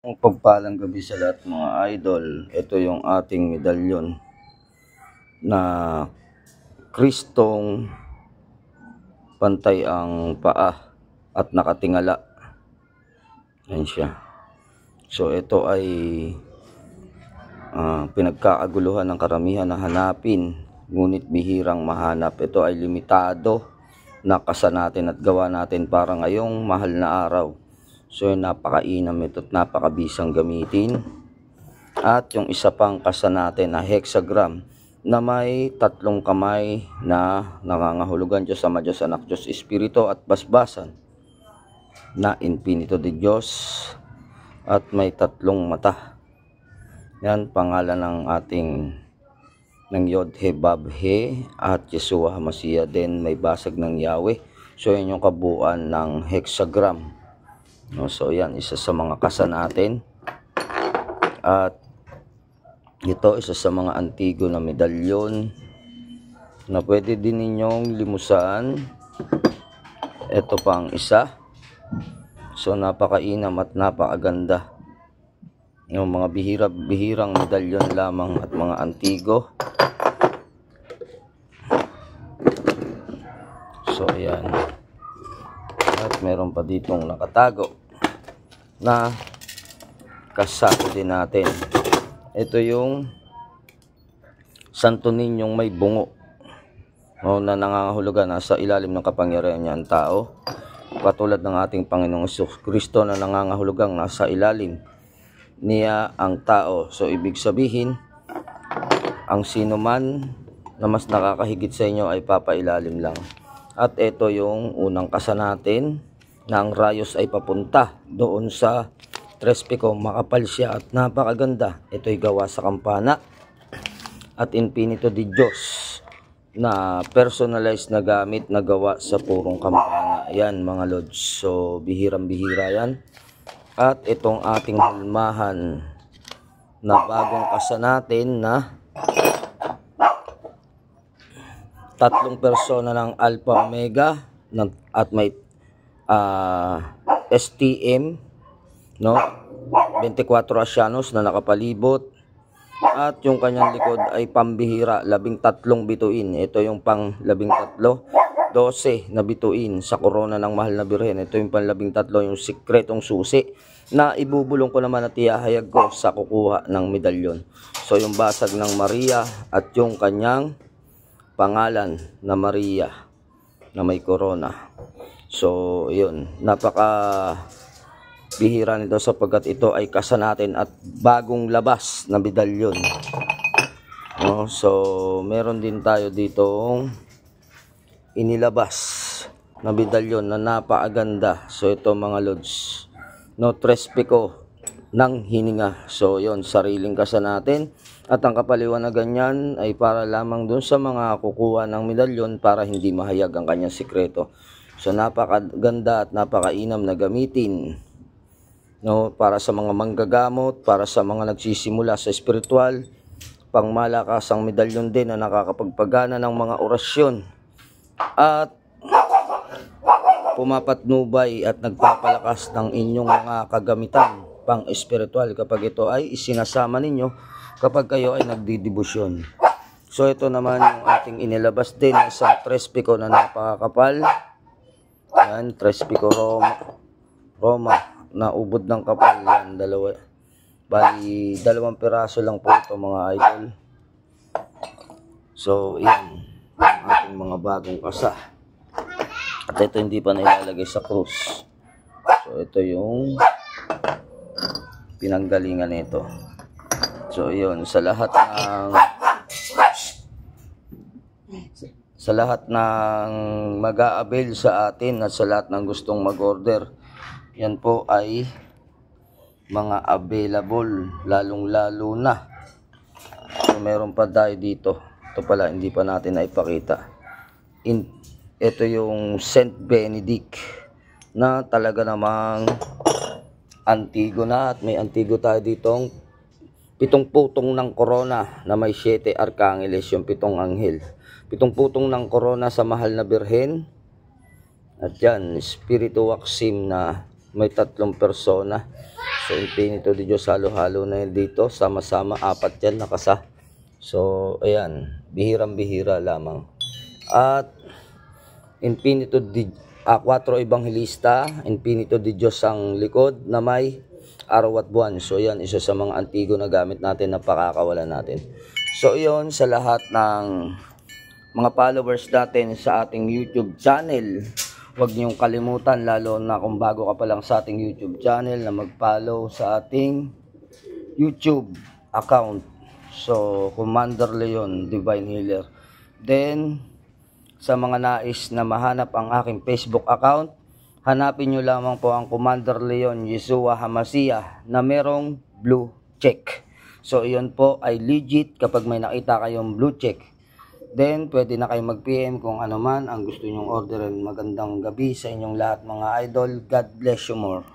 Ang pagpalang gabi sa lahat mga idol. Ito yung ating medalyon na Kristong pantay ang paa at nakatingala. Yan siya. So ito ay pinagkaaguluhan ng karamihan na hanapin, ngunit bihirang mahanap. Ito ay limitado na kasa natin at gawa natin para ngayong mahal na araw. So napakainam ito at napakabisang gamitin. At yung isa pang kasa natin na hexagram na may 3 kamay na nangangahulugan Diyos Ama, Diyos Anak, Diyos Espiritu at basbasan na infinito de Diyos at may 3 mata. Yan pangalan ng ating ng Yod-He Bab-He at Yeshua HaMashiach din, may basag ng Yahweh. So yan yung kabuuan ng hexagram. No, so yan isa sa mga kasa natin. At ito isa sa mga antigo na medalyon na pwede din ninyong limusan. Ito pang isa. So napakainam at napakaganda. Yung mga bihirang medalyon lamang at mga antigo. So ayan. At meron pa ditong nakatago na kasako din natin. Ito yung Santo Ninyong may bungo, na nangangahulugan nasa ilalim ng kapangyarihan niya ang tao. Katulad ng ating Panginoong Kristo na nangangahulugang nasa ilalim niya ang tao. So ibig sabihin, ang sino man na mas nakakahigit sa inyo ay papailalim lang. At ito yung unang kasa natin na ang rayos ay papunta doon sa Trespico. Makapal siya at napakaganda. Ito'y gawa sa kampana at infinito de Diyos na personalized na gamit na gawa sa purong kampana. Ayan mga lods. So bihirang-bihira yan. At itong ating hulmahan na bagong kasa natin na 3 persona ng Alpha Omega at may STM, no, 24 Asyanos na nakapalibot. At yung kanyang likod ay pambihira, 13 bituin. Ito yung pang 13, 12 na bituin sa korona ng mahal na birhen. Ito yung pang 13, yung sikretong susi na ibubulong ko naman at ihahayag ko sa kukuha ng medalyon. So yung basag ng Maria at yung kanyang pangalan na Maria na may corona. So yun, napaka bihira nito sapagkat ito ay kasa natin at bagong labas na medalyon. No, so meron din tayo ditong inilabas na medalyon na napakaganda. So ito mga lods, no, Trespico ng hininga. So yon, sariling kasa natin. At ang kapaliwanagan yan ay para lamang dun sa mga kukuha ng medalyon para hindi mahayag ang kanyang sikreto. So napakaganda at napakainam na gamitin, no, para sa mga manggagamot, para sa mga nagsisimula sa espiritual, pangmalakasang medalyon din na nakakapagpagana ng mga orasyon at pumapatnubay at nagpapalakas ng inyong mga kagamitan pang espiritual kapag ito ay isinasama ninyo kapag kayo ay nagdidibusyon. So ito naman yung ating inilabas din sa Trespico na napakakapal. Yan, Trespico Roma na ubod ng kapal. Yan, bali 2 piraso lang po ito mga idol. So yan ang ating mga bagong kasa. At ito hindi pa nailalagay sa krus. So ito yung pinanggalingan nito. So yun, sa lahat ng mag-a-avail sa atin at sa lahat ng gustong mag-order, yan po ay mga available lalong-lalo na. So meron pa tayo dito. Ito pala hindi pa natin naipakita. Ito yung Saint Benedict na talaga namang antigo na, at may antigo tayo ditong 7 putong ng corona na may 7 arkangeles, yung 7 anghel. 7 putong ng corona sa mahal na birhen. At yan, Espiritu Waxim na may 3 persona. So Infinito di Diyos, halo-halo na yun dito, sama-sama, 4 yan nakasa. So ayan, bihirang-bihira lamang. At Infinito di 4 Evangelista, Infinito di Diyos ang likod na may araw at buwan. So yan, isa sa mga antigo na gamit natin na pakakawalan natin. So yun, sa lahat ng mga followers natin sa ating YouTube channel, huwag niyong kalimutan, lalo na kung bago ka pa lang sa ating YouTube channel, na mag-follow sa ating YouTube account. So Commander Leon Divine Healer. Then sa mga nais na mahanap ang aking Facebook account, hanapin nyo lamang po ang Commander Leon Yeshua Hamasiah na merong blue check. So iyon po ay legit kapag may nakita kayong blue check. Then pwede na kayo mag-PM kung ano man ang gusto nyong orderin. Magandang gabi sa inyong lahat mga idol. God bless you more.